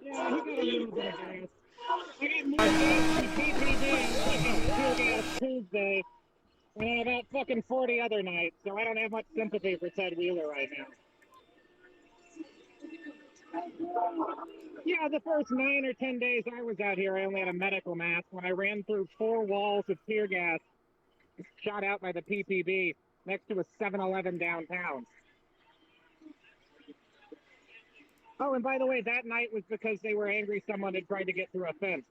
Yeah, he got a little bit of gas. I got more gas than PPD Tear Gas Tuesday, and about fucking 40 other nights, so I don't have much sympathy for Ted Wheeler right now. Yeah, the first 9 or 10 days I was out here, I only had a medical mask. When I ran through 4 walls of tear gas shot out by the PPB next to a 7-Eleven downtown. Oh, and by the way, that night was because they were angry someone had tried to get through a fence.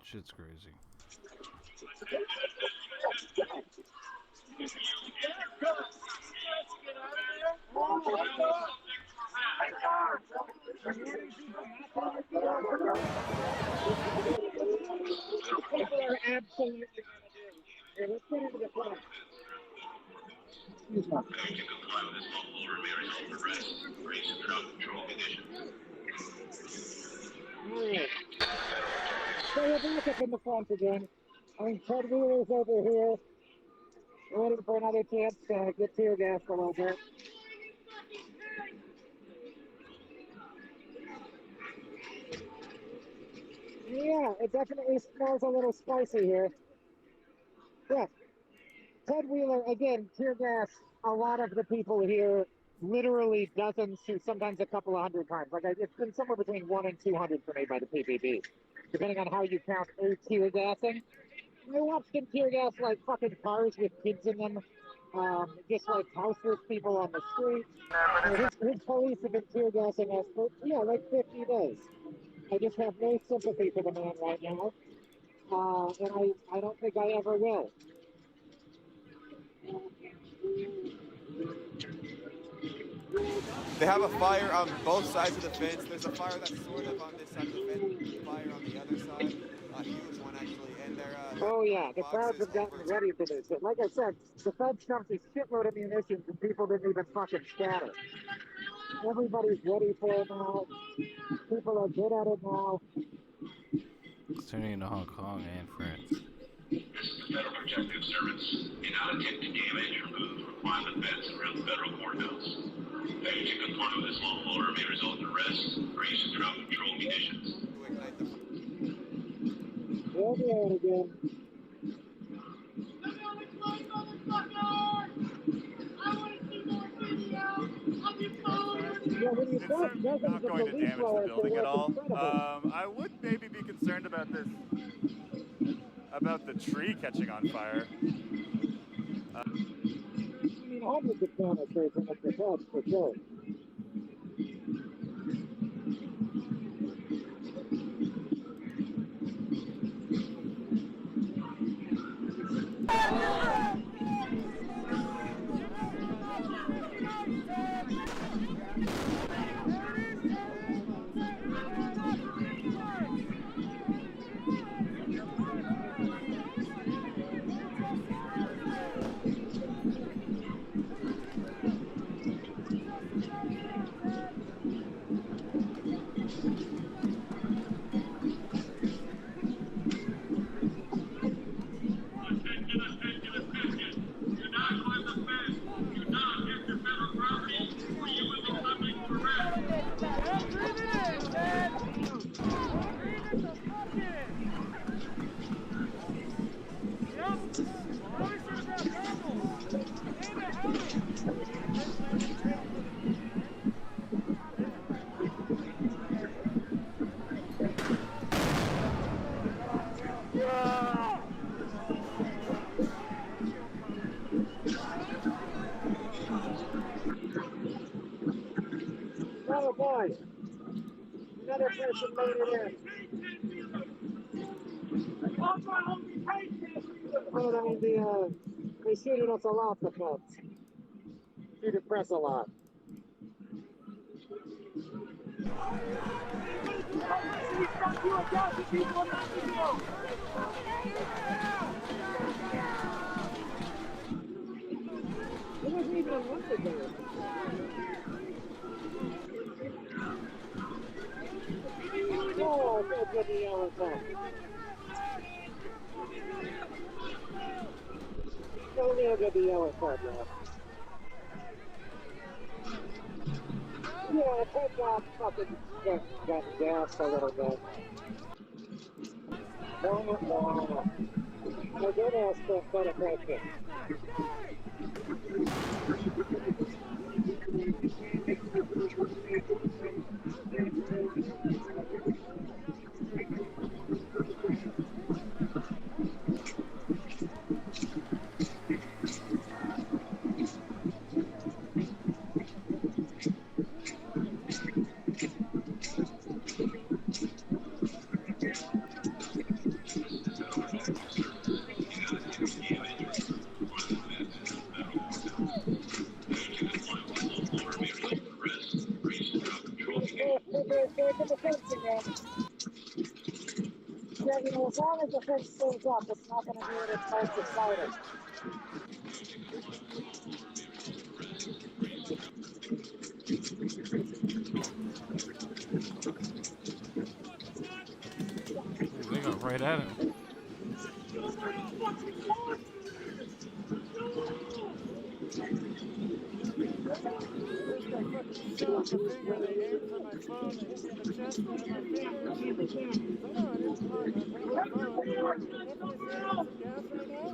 Shit's crazy. People are absolutely going to do. Here, let's get into the front. Alright. So we're back up in the front again. I mean, Ted Wheeler's over here, waiting for another chance to get tear gassed a little bit. Yeah, it definitely smells a little spicy here. Yeah. Ted Wheeler, again, tear gas, a lot of the people here, literally dozens to sometimes a couple of hundred times. Like, it's been somewhere between 1 and 200 for me by the PPB, depending on how you count a tear gassing. I watched him tear gas like fucking cars with kids in them, just like houseless people on the street. His police have been tear gassing us for, yeah, like 50 days. I just have no sympathy for the man right now, and I don't think I ever will. They have a fire on both sides of the fence. There's a fire that's sort of on this side of the fence, fire on the other side, a huge one actually, and they're oh yeah, the crowds have gotten ready for this. But like I said, the Fed dumped a shitload of munitions and people didn't even fucking scatter. Everybody's ready for it now. People are good at it now. It's turning into Hong Kong and France. This is the Federal Protective Service. In not attempt to damage or move or climb the fence around the federal courthouse. Failure to conform with this lawful order may result in arrest or use of crowd-control munitions. We'll do it again. Yeah, when you saw dozens of police rollers, they were incredible. I would maybe be concerned about this, about the tree catching on fire. I mean, hundreds of canisters in the Fed for sure. other person made it in. But I mean, they shoot at us a lot, the folks. Shoot at press a lot. It wasn't even a month ago. Oh, that's what the yellow thought. Tell me I'll get the yellow thought now. Yeah, Ted got fucking got gassed a little bit. No. I did ask for a better question. Yeah, you know, as long as the fence stays up, it's not going to be at its most exciting. Ooh, they got right at him. First I fucking shot the finger, they aimed for my phone, they hit me in the chest, and then my finger. So no, I didn't hit my phone. Can somebody see if there's some gas right now?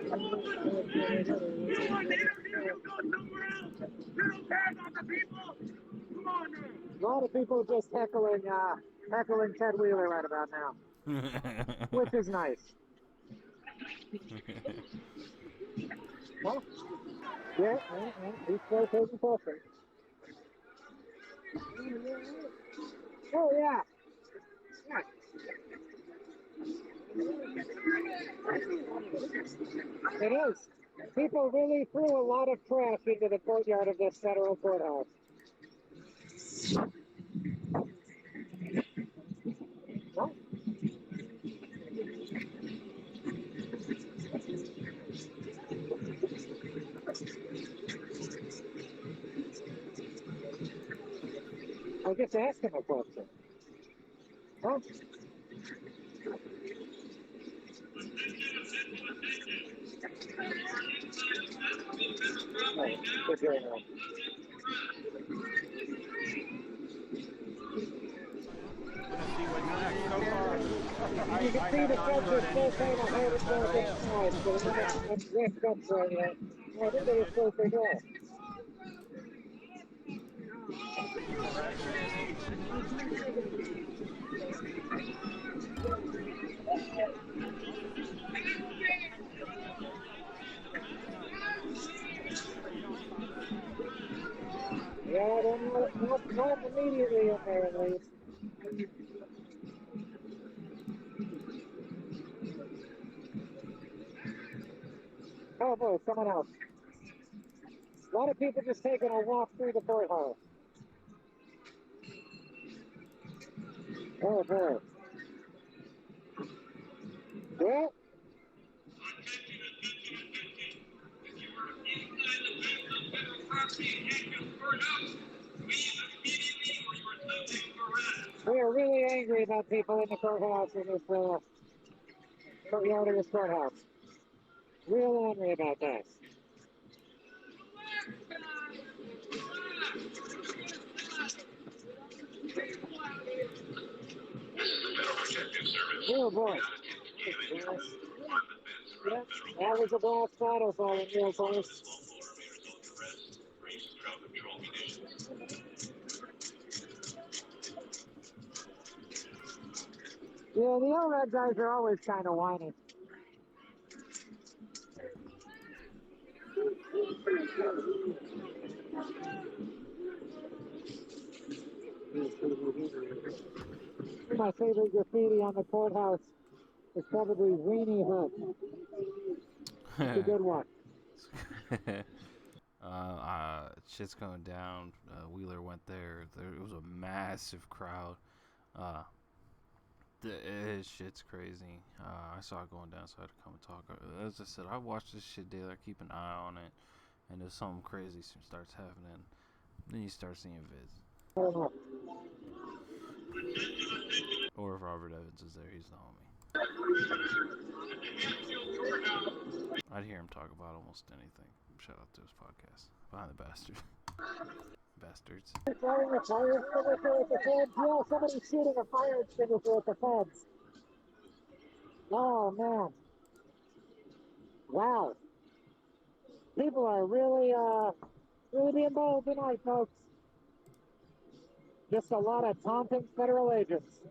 Oh, looks bad. A lot of people just heckling Ted Wheeler right about now, which is nice. Well, yeah, he's still taking pressure. Oh, yeah. It is. People really threw a lot of trash into the courtyard of this federal courthouse. Well, I'll just ask him a question. Huh? Oh, good going on. See what's next. So far, You can see the fence is still kind of hard at work inside, so they're not ripped up right yet. I think they were supposed to go. Yeah, they're not immediately in there, at least. Oh boy, someone else. A lot of people just taking a walk through the courthouse. Oh boy. Yeah. We are really angry about people in the courthouse in this courtyard of this courthouse. Real angry about that. Oh boy. Yep, that was a blast battle for him, real close. Yeah, the ORAD guys are always kind of whiny. My favorite graffiti on the courthouse is probably Weenie Hut. It's a good one. Shit's going down. Wheeler went there. It was a massive crowd. Shit's crazy. I saw it going down, so I had to come and talk. As I said, I watch this shit daily. I keep an eye on it, and if something crazy starts happening, then you start seeing vids. Or if Robert Evans is there, he's the homie. I'd hear him talk about almost anything. Shout out to his podcast, Behind the Bastard. Bastards. Throwing a fire extinguisher at the feds? Yeah, somebody's shooting a fire extinguisher at the feds. Oh, man. Wow. People are really being bold tonight, folks. Just a lot of taunting federal agents.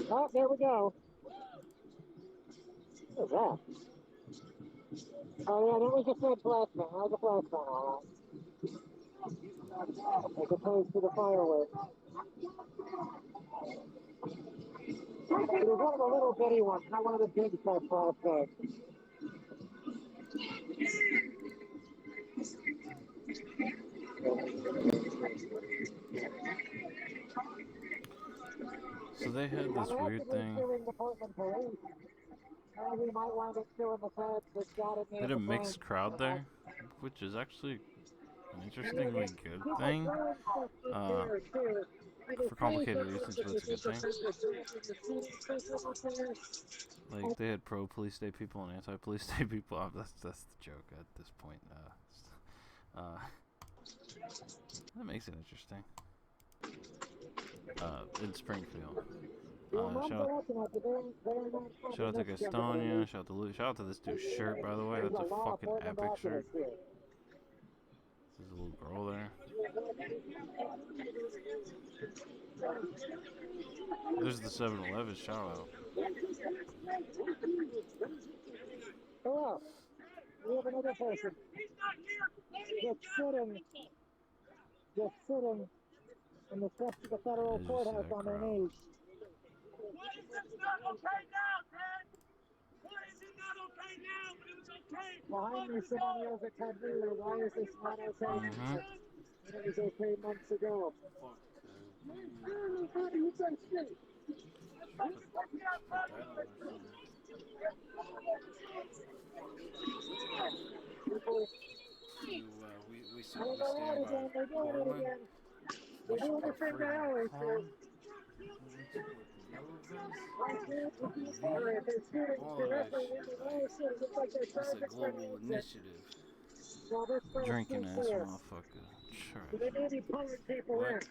Oh, there we go. What is that? Oh, yeah, that was a Fed flashbang. That was a flashbang, all right. As opposed to the fireworks. It was one of the little bitty ones, not one of the big Fed flashbangs. So they had this weird thing. They had a mixed crowd there, which is actually an interestingly good thing. For complicated reasons, but it's a good thing. Like, they had pro-police state people and anti-police state people. That's the joke at this point. That makes it interesting. In Springfield. Shout out to Gastonia. Shout out to this dude's shirt, by the way. That's a fucking epic shirt. There's a little girl there. There's the 7-Eleven shout out. Hello. We have another person. Just sitting in the steps of the federal courthouse on their knees. Why is this not okay now, Ted? Why is it not okay now when it was okay? Behind me, someone yells at Ted Wheeler, why is this not okay? And it was okay months ago. We simply stand by Portland. We support freedom of Hong. All of that shit. It's a global initiative. Drinking ass motherfucker. Trash. What?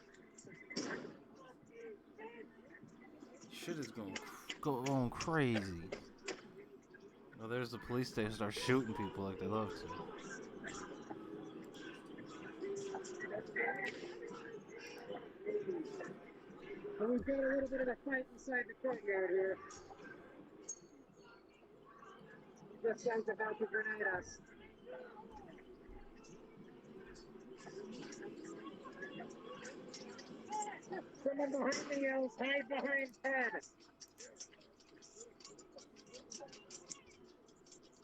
Shit is going crazy. Oh, there's the police station start shooting people like they love to. And we've got a little bit of a fight inside the courtyard here. This guy's about to grenade us. Someone behind me yells, hide behind Ted.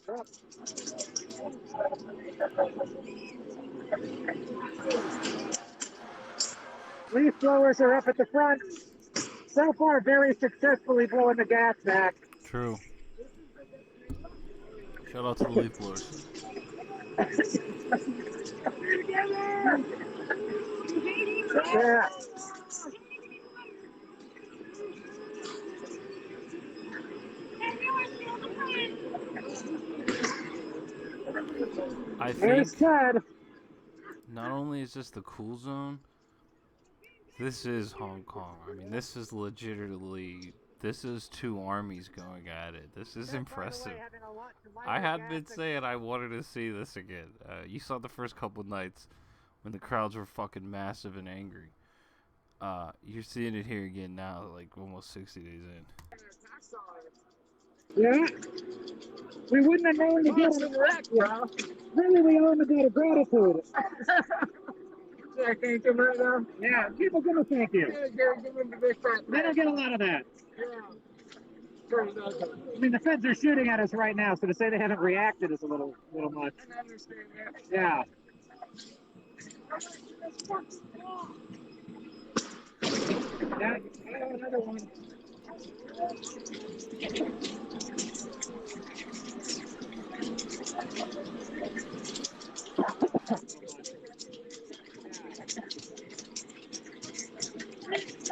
Up. Leaf blowers are up at the front. So far, very successfully blowing the gas back. True. Shout out to the leaf blowers. Yeah. I There's think Ted. not only is this the cool zone, this is Hong Kong. I mean, this is legitimately, this is two armies going at it. This is impressive. I had been saying I wanted to see this again. You saw the first couple nights when the crowds were fucking massive and angry. You're seeing it here again now, like almost 60 days in. Yeah. We wouldn't have known to get him in Iraq, bro. Really, we owe him a bit of gratitude. I thank him right now? Yeah, people give a thank you. Yeah, give him the big fat. They don't get a lot of that. Yeah. I mean, the feds are shooting at us right now, so to say they haven't reacted is a little much. I understand that. Yeah. Yeah, another one.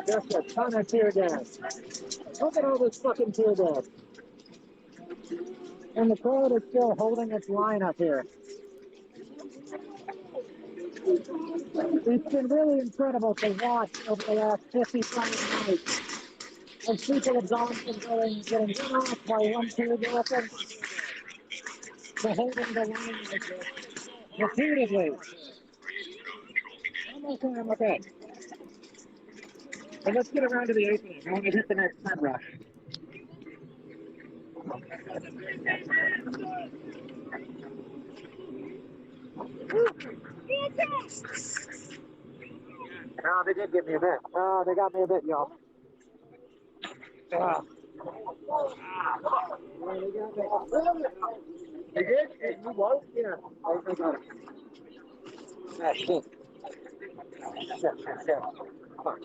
Just a ton of tear gas. Look at all this fucking tear gas. And the crowd is still holding its line up here. It's been really incredible to watch over the last 55 nights. As people have gone from getting hit off by one tear gas to holding the line like this repeatedly. I'm okay. And let's get around to the opening. I want to hit the next sun rush. Oh, they did give me a bit. Oh, they got me a bit, y'all. Oh. Yeah, they got me. They did? You won't? Yeah. I got it. Ah, shit. Shit. Fuck.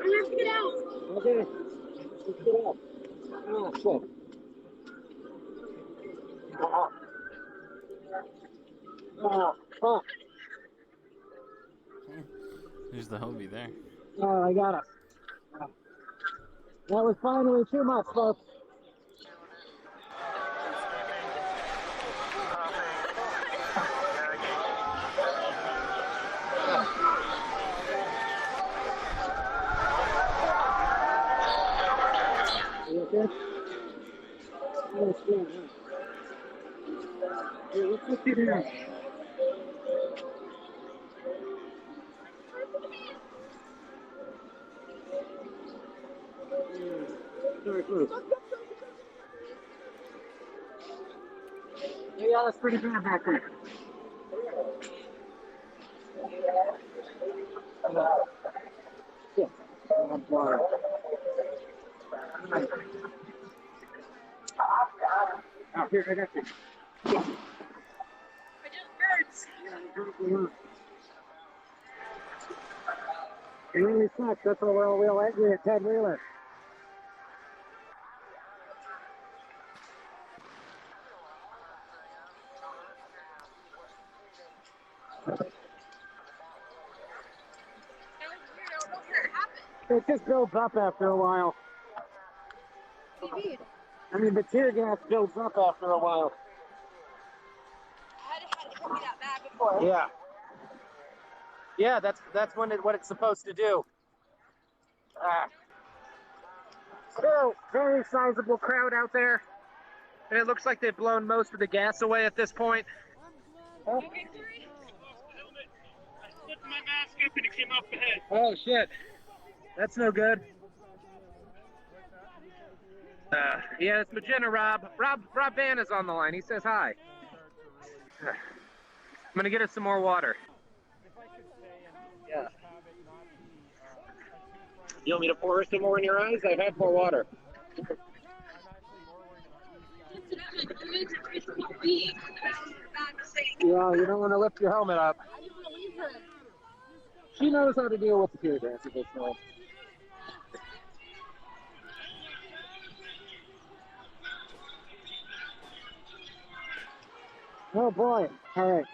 Let's get out. Okay. Let's get out. Oh, shit. Oh, fuck. There's the homie there. Oh, I got it. That was finally too much, folks. You okay? Oh, shit. Yeah, let's just get here. Sorry, please. Yeah, that's pretty bad back there. Shit. I'm sorry. Oh, here, I got you. It just hurts. It really sucks. That's why we're all real angry at Ted Wheeler. It just builds up after a while. I mean, the tear gas builds up after a while. I hadn't had it hit me that bad before. Yeah. Yeah, that's what it's supposed to do. Still, very sizable crowd out there. And it looks like they've blown most of the gas away at this point. Okay, sorry. I slipped my mask up and it came off the head. Oh, shit. That's no good. Yeah, it's Magenta Rob. Rob Van is on the line. He says hi. I'm gonna get us some more water. Yeah. You want me to pour some more in your eyes? I've had more water. Yeah, you don't want to lift your helmet up. She knows how to deal with the tear gas at this point. Oh boy. All right.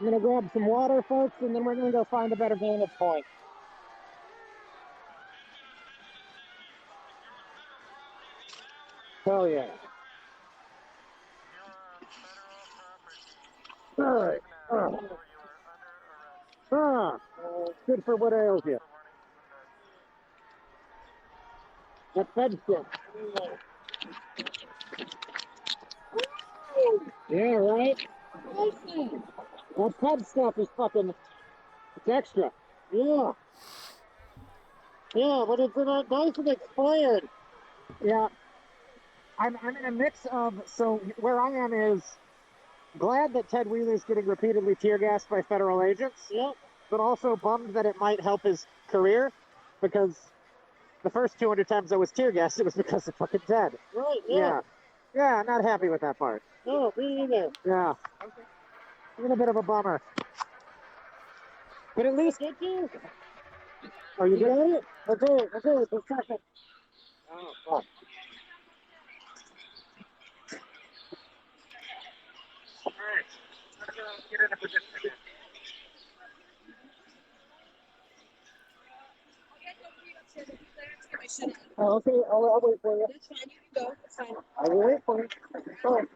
I'm going to grab some water, folks, and then we're going to go find a better vantage point. Hell yeah. All right. Good for what ails you. That fed stuff. Yeah, right? That pub stuff is fucking, it's extra. Yeah. Yeah, but it's nice and expired. Yeah. I'm in a mix of, so where I am is glad that Ted Wheeler's getting repeatedly tear gassed by federal agents, Yep. but also bummed that it might help his career because the first 200 times I was tear gassed, it was because of fucking Ted. Right, Yeah. Yeah, not happy with that part. No, me either. Yeah. A little bit of a bummer. But at least. Did you? Are you You got good? it? Okay, just a second. Oh, fuck. Alright. Let's get in a position again. I'll get over to you upstairs. I'll be there to get my shit on. Oh, okay, I'll wait for you. That's fine. You can go. That's fine. I will wait for you. Sorry.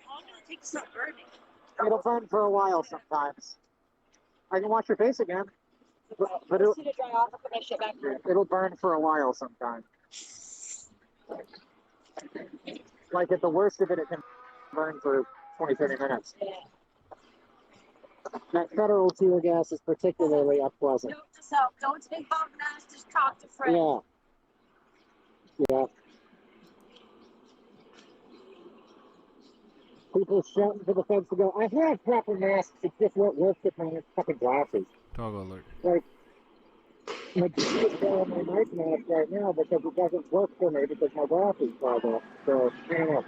How long will it take to stop burning? It'll burn for a while sometimes. I can wash your face again. But I'll see it dry off. I'll put my shit back here. it'll burn for a while sometimes. Like at the worst of it, it can burn for 20, 30 minutes. Yeah. That federal tear gas is particularly unpleasant. Note to self: don't take off masks. Just talk to friends. Yeah. Yeah. People shouting for the feds to go. I have proper masks. It just won't work with my fucking glasses. Dog alert. Like, I just wearing my night mask right now because it doesn't work for me because my glasses fogged up. So, I don't know.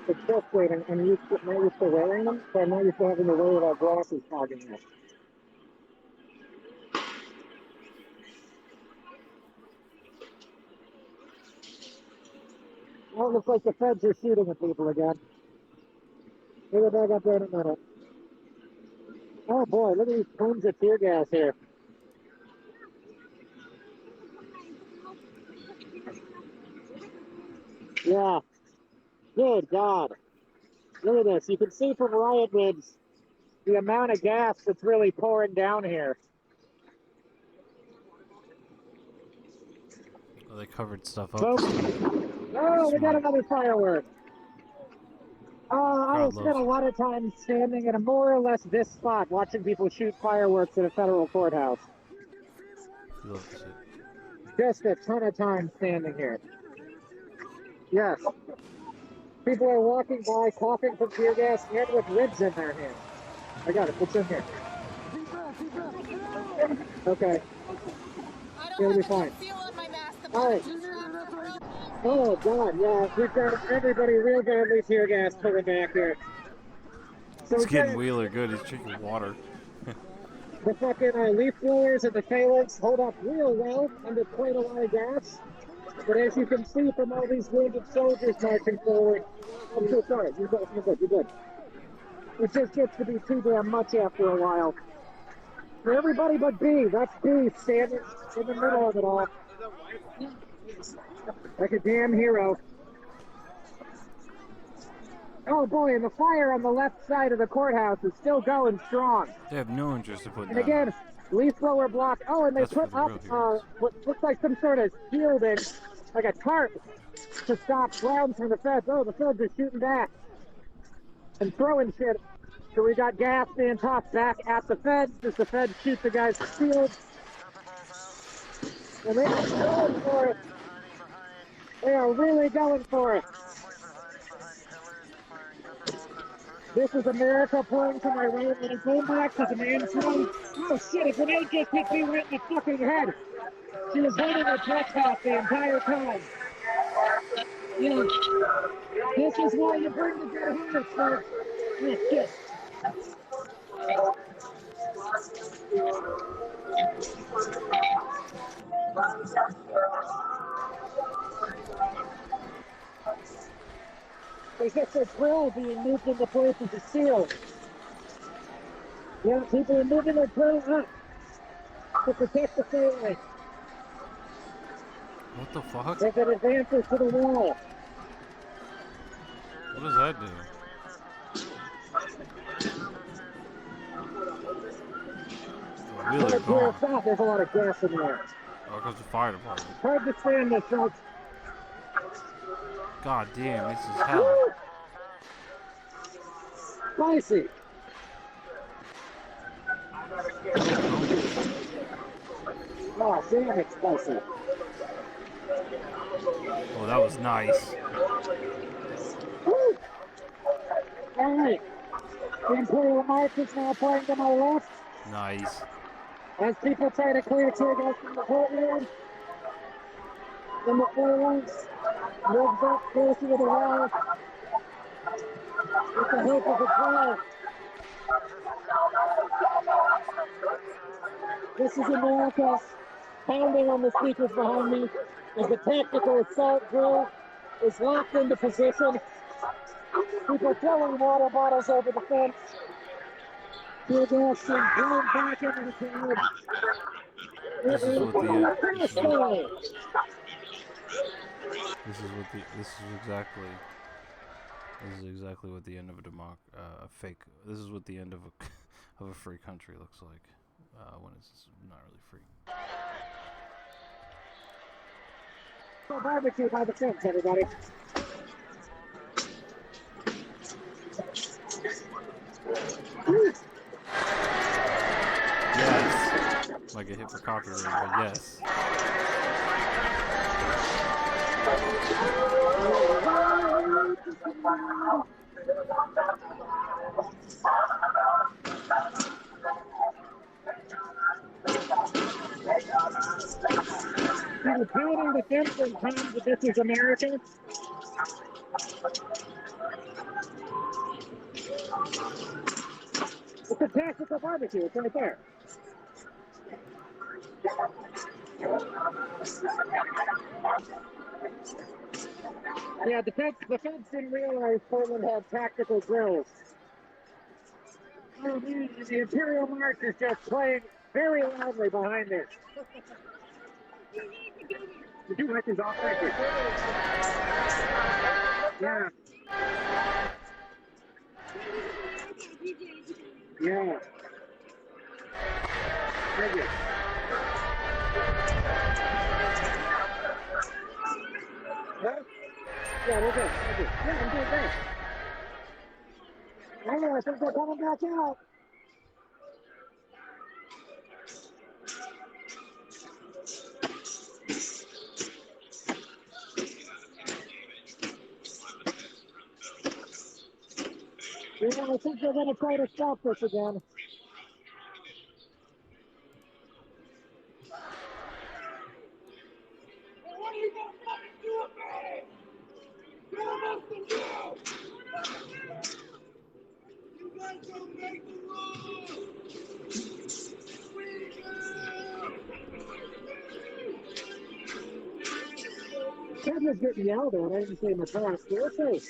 It's frustrating. I'm not used to wearing them, so I'm not used to having to worry about glasses fogging up. Well, it looks like the feds are shooting at people again. We'll go back up there in a minute. Oh boy, look at these plumes of tear gas here. Yeah. Good God. Look at this. You can see from riot rigs the amount of gas that's really pouring down here. Oh, they covered stuff up. Folks, oh, we got another firework. I Crowd spent loves a it. lot of time standing at a more or less this spot watching people shoot fireworks at a federal courthouse. He loves it. Just a ton of time standing here. Yes. People are walking by, coughing from tear gas and with ribs in their hands. I got it. What's in here? Okay. I It'll don't be have fine. a seal on my mask. The All right. Oh, God, yeah. We've got everybody real badly tear gas pulling back here. So It's we getting got Wheeler good. He's drinking water. the fucking leaf blowers and the phalanx hold up real well under quite a lot of gas. But as you can see from all these wounded soldiers marching forward, I'm so sorry. You're good. You're good. You're good. It just gets to be too damn much after a while. For everybody but B, that's B standing in the middle of it all. Like a damn hero. Oh boy, and the fire on the left side of the courthouse is still going strong. They have no interest in putting And that again, on. leaf blower block. Oh, and they That's for put the up real heroes. what looks like some sort of shielding, like a tarp, to stop rounds from the feds. Oh, the feds are shooting back and throwing shit. So we got gas being tossed back at the feds as the feds shoot the guys with shields. And they are going for it. They are really going for it. This is America pulling to my right, and it's going back to the man thrown. Oh shit, a grenade just hit me right in the fucking head. She was holding her chest out the entire time. Yeah. This is why you bring the good hunters, folks. Oh shit. There's just a drill being moved into place as a seal. Yeah, people are moving their drill up to protect the family What the fuck? as it advances to the wall. What does that do? Oh, When Wheeler it clears gone. out, there's a lot of gas in there. Oh, because the fire department. Hard to stand this, folks. God damn, this is hell. Spicy. Oh, damn, it's spicy. Oh, that was nice. Woo! All right. The Imperial March is now playing to my left Nice. as people try to clear tear gas from the courtyard. In the phalanx moves up closer to the wall with the hope of a call. This is America pounding on the speakers behind me as the tactical assault drill is locked into position. People throwing water bottles over the fence. Tear gas being blown back into the crowd. This is what the Hostile. this is exactly what the end of a fake. This is what the end of a of a free country looks like when it's not really free. Barbecue by the fence, everybody. Yes. Might get hit for copyright, but yes. He's pounding the fence and telling that this is America. It's a tactical barbecue. It's right there. Yeah, the feds didn't realize Portland had tactical drills. Oh man, the Imperial March is just playing very loudly behind this. Did you like his offense? Yeah. Yeah. Thank you. Huh? Yeah, we're good. Thank you. Yeah, I'm doing great. I think they're coming back out. Yeah, I think they're going to try to stop this again. What are you gonna fucking do about it? Tell us to do! You guys don't make the rules! Ted was getting yelled at. I didn't see him across. Seriously.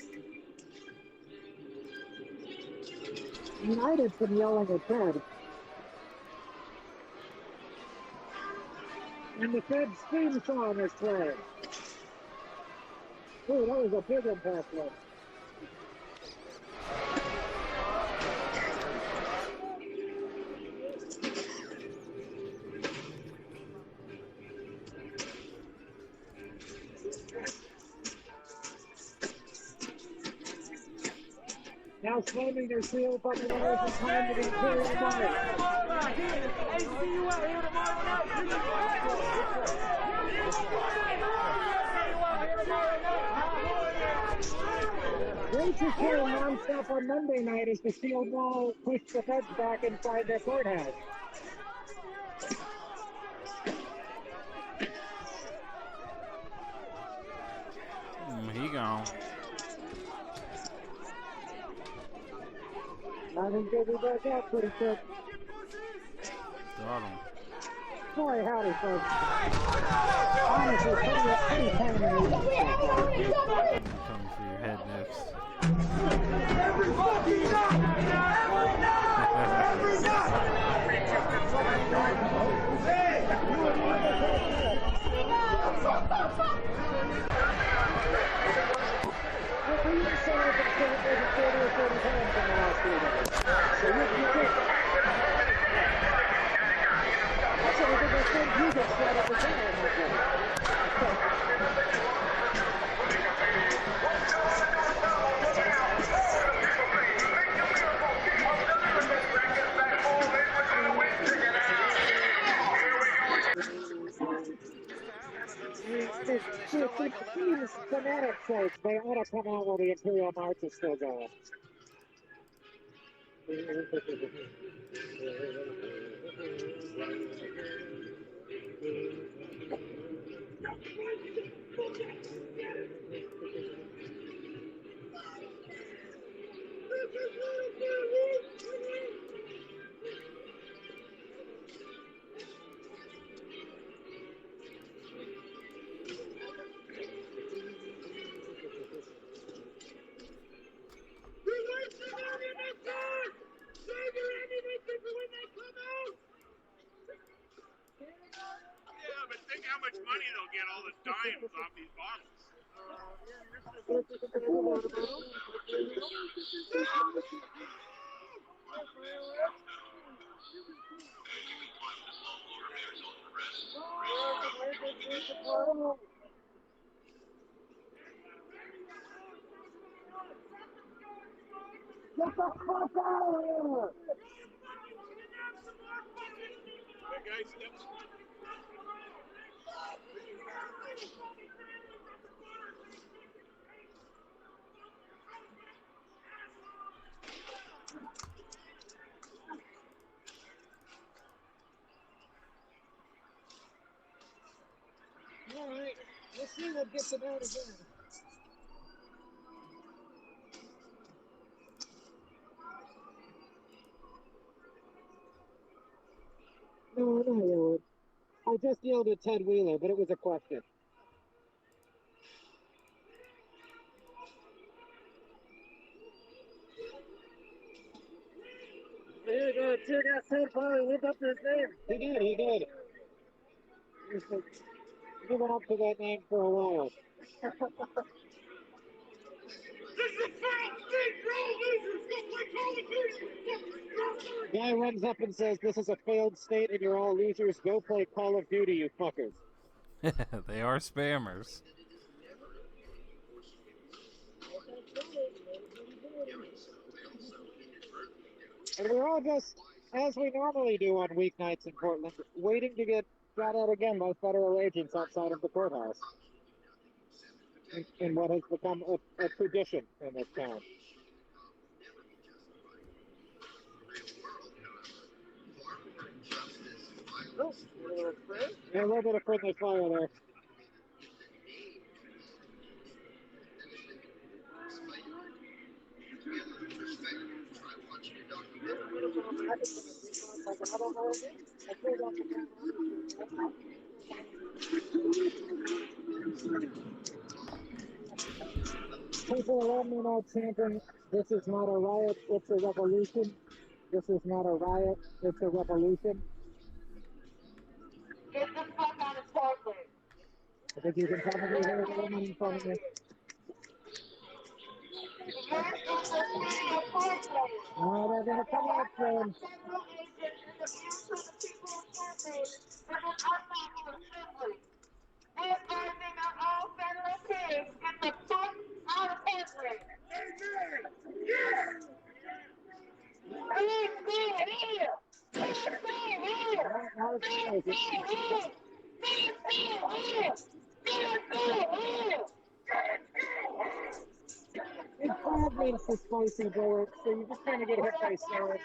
United from yelling at Ted. And the Fed's theme song is playing. Ooh, that was a big impact one. Now slamming their shield on the walls in time to the Imperial March. Hey, see you out here tomorrow night. Racers carrying non-stop on Monday night as the steel wall pushed the feds back inside their courthouse. He gone. I think they'll be back out pretty quick. Got him. Boy, howdy, folks. Honestly, pretty timely. Coming for your head next. Everybody You get shot up the For the team's thematic sakes, they ought to come out while the Imperial March is still going. Yeah, but think how much money they'll get all the dimes off these bottles. Get the fuck out of here! That guy steps. All right, let's see what gets it out again. No, I'm not yelling. I just yelled at Ted Wheeler, but it was a question. Here you go, Tear Gas Ted finally lived up to his name. He did. He's been up to that name for a while. Guy runs up and says, "This is a failed state and you're all losers. Go play Call of Duty, you fuckers." They are spammers. And we're all just, as we normally do on weeknights in Portland, waiting to get shot at again by federal agents outside of the courthouse. In what has become a tradition in this town. Yeah, a little bit of friendly fire there. People around me now chanting, "This is not a riot, it's a revolution. This is not a riot, it's a revolution." Get the fuck out of Portland. I think you can probably hear the woman in front of me. You're in the city of Portland. Oh, they're gonna come out soon. Federal agents and abuse of the people of Portland for this unlawful assembly. They're driving out all federal kids. Get the fuck out of Portland. It's fragments for spicy bullets, so you just kind of get hit by swords.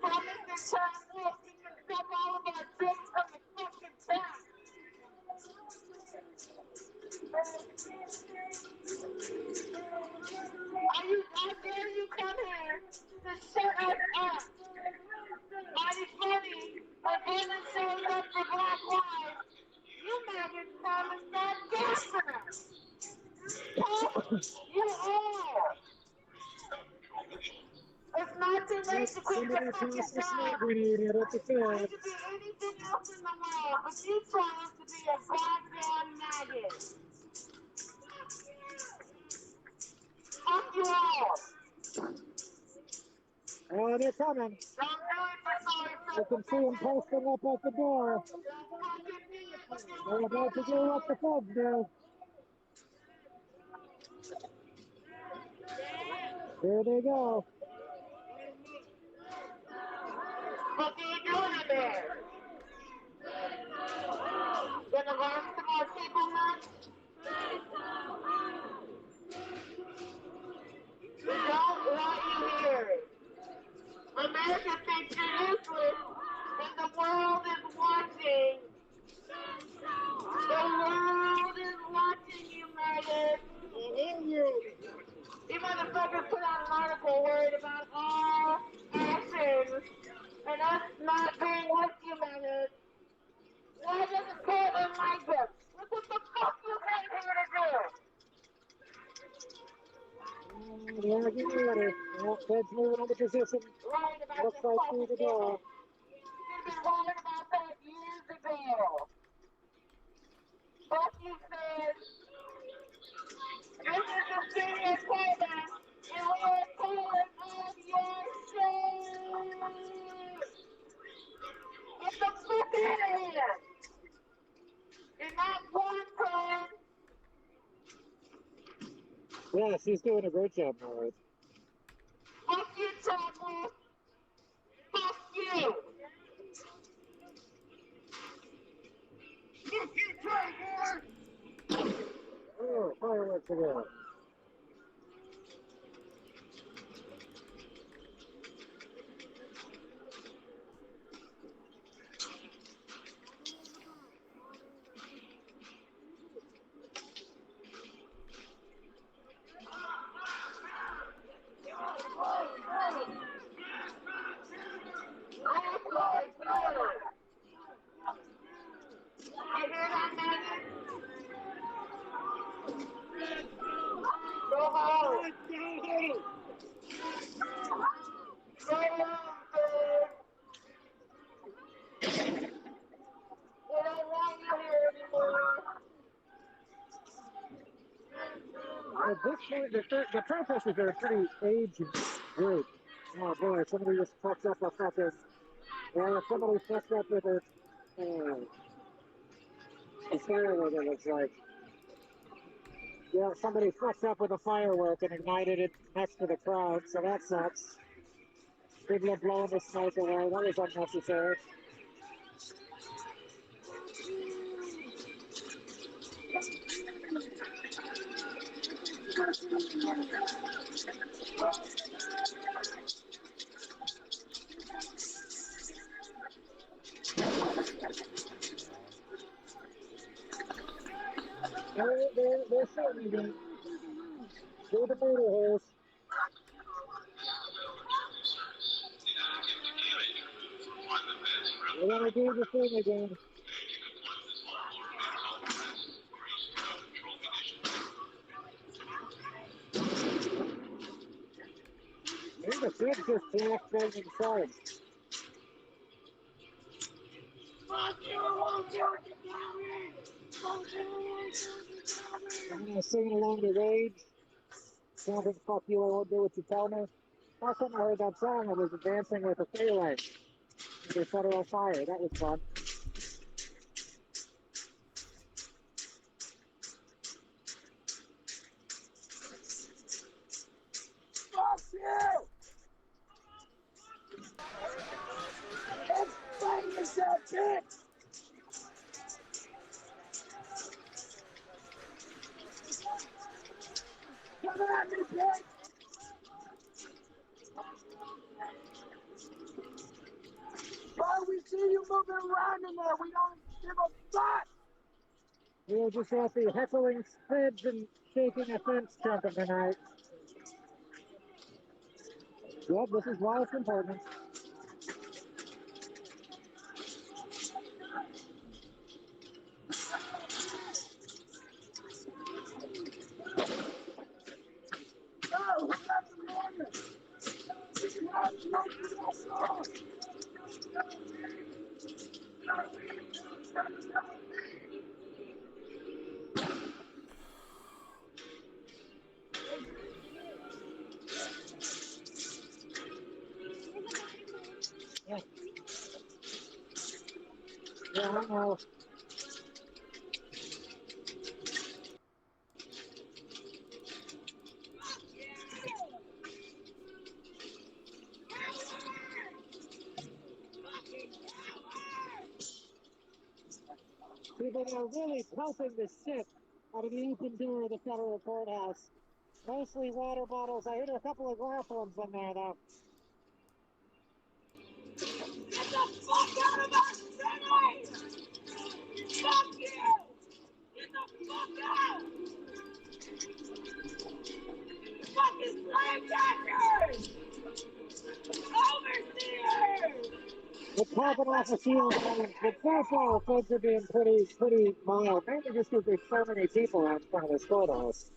Promise to turn wolf, you can suck all of our dicks from the fucking top. How dare you come here to shut us up? Mighty funny, when women shows up for Black Lives, you maggots promise not gassing us. You are. It's not too late to quit your fucking job. Grenade at the You top. could be anything else in the world, but you chose to be a goddamn maggot. Fuck you all. Oh, they're coming. Don't do it for You can see them posting up at the door. They're about to do what the feds do. Here they go. What are you doing in there? harm some more people next? We don't want you here. America thinks you're useless, and the world is watching. The world is watching you, maggots. You motherfuckers put out an article worried about all actions and us not being with you, maggots. Why doesn't Portland like us? Look what the fuck you came here to do. Yeah, get ready. Well, Ted's moving on the position. Worried about Looks this like fucking through the gimmick. door. You've been worried about that years ago. Fuck you, Fed. This is the studio Portland, and we are pulling on your shit. Get the fuck out of here. You're not one friend. Yeah, she's doing a great job, Morris. Fuck you, Chocolate. Fuck you. Fuck you, Chocolate. Oh, fireworks again. At this point, the protesters are a pretty aged group. Oh boy, somebody just fucked up a fucking. Yeah, somebody fucked up with a firework, it looks like. Yeah, somebody fucked up with a firework and ignited it next to the crowd, so that sucks. People are blowing the smoke away. That was unnecessary. They're shooting again. Through the motor holes. We're gonna do the thing again. Maybe the kid just jacked them inside. I'm gonna sing along to Rage. Something fuck you, I won't do what you tell me. Last time I heard that song, I was dancing with a phalanx. They set her on fire. That was fun. Fuck you! Explain yourself, bitch! Come at me, bitch! Why we see you moving around in there? We don't give a fuck! We'll just have to heckling spreads and shaking a fence jumping tonight. Yep, this is why it's important. No, that's the moment! Yeah. Yeah, I know. People are really pelting the shit out of the open door of the federal courthouse. Mostly water bottles. I hit a couple of glass ones in there, though. Get the fuck out of our city! Fuck you! Get the fuck out! Fucking slave catchers! Overseers! The popping off a shield, but so far, folks are being pretty mild. Mainly just because there's so many people out in front of this courthouse.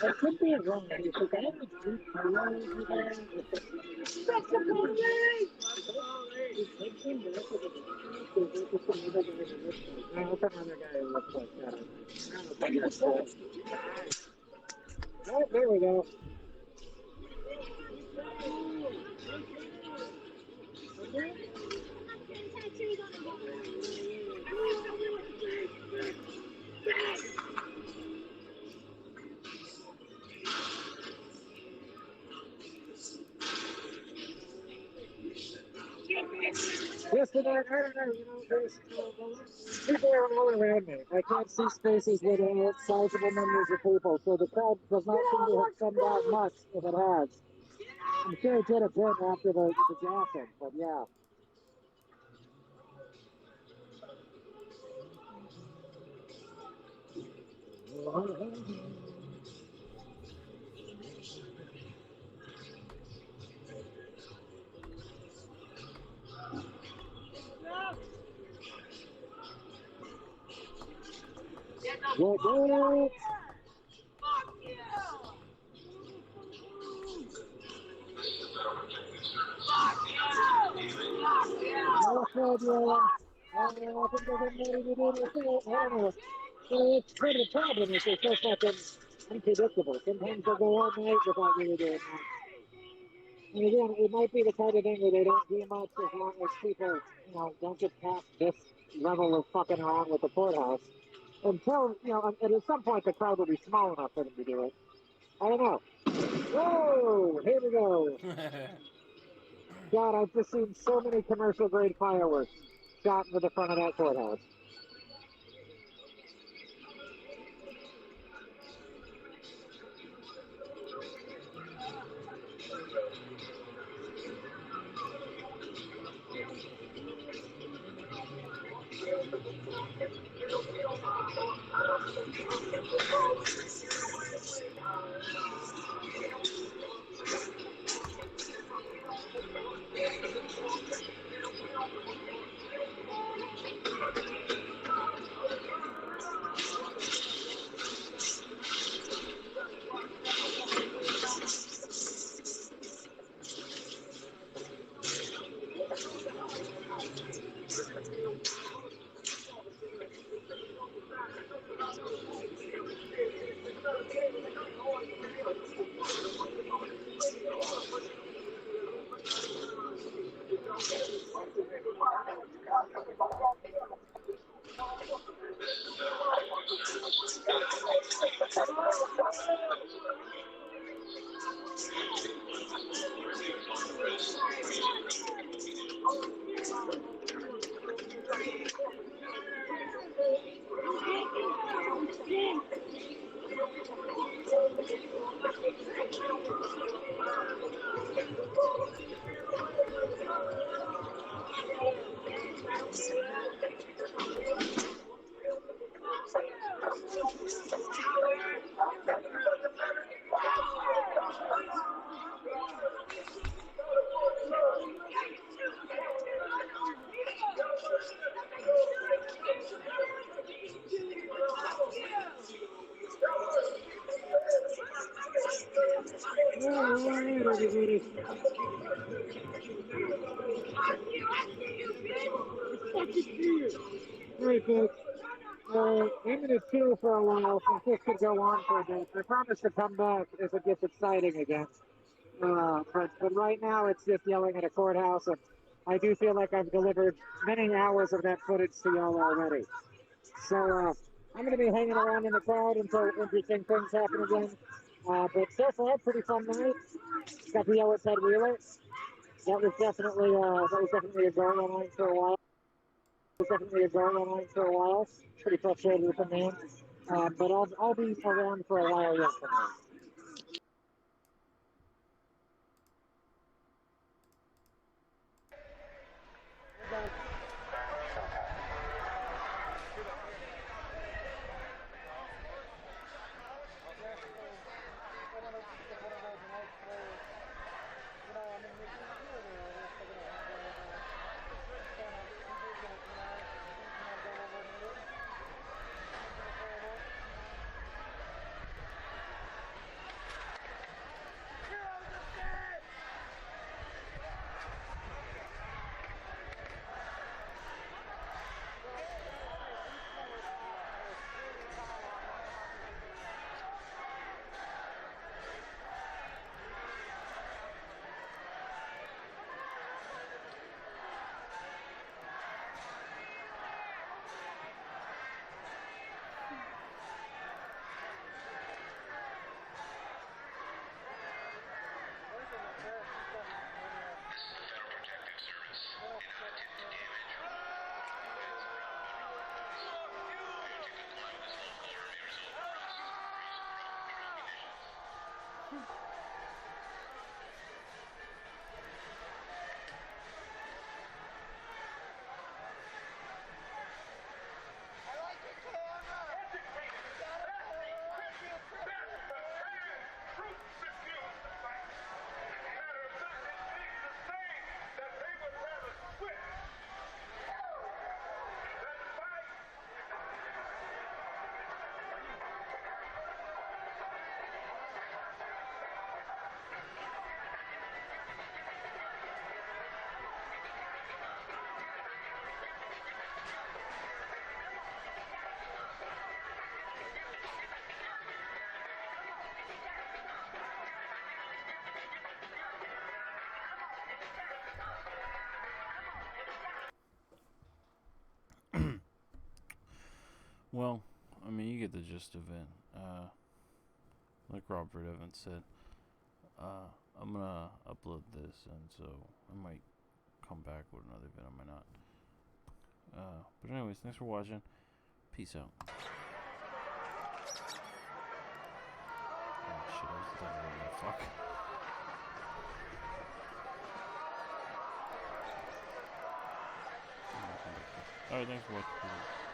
It could be wrong, because I don't think Fuck the police! that's another guy who looks like that. I don't know if that's oh, there we go. Just about, I don't know, there's people are all around me. I can't see spaces where there are sizable numbers of people, so the crowd does not seem to have come out much if it has. I'm sure it did a bit after the gassing, but yeah. What? Fuck you! No problem. I think they're getting ready to do this. I don't know. It's part of the problem is they're so fucking unpredictable. Sometimes they'll go all night without really doing much. And again, it might be the kind of thing where they don't do much as long as people, don't get past this level of fucking around with the courthouse. Until, and at some point the crowd will be small enough for them to do it. I don't know. Whoa! Here we go. God, I've just seen so many commercial grade fireworks shot into the front of that courthouse. Alright, folks. I'm gonna chill for a while since this could go on for a bit. I promise to come back if it gets exciting again. But right now it's just yelling at a courthouse, and I do feel like I've delivered many hours of that footage to y'all already. So I'm going to be hanging around in the crowd until interesting things happen again. But so far, pretty fun night. Got to yell at Ted Wheeler. That was definitely a goal of mine for a while. definitely a going for a while. Pretty frustrated with the name. But I'll be around for a while yet from now. Well, I mean, you get the gist of it. Like Robert Evans said, I'm gonna upload this, and so I might come back with another vid. I might not. But anyways, thanks for watching. Peace out. Oh shit! I was talking about fuck. Alright, thanks for watching.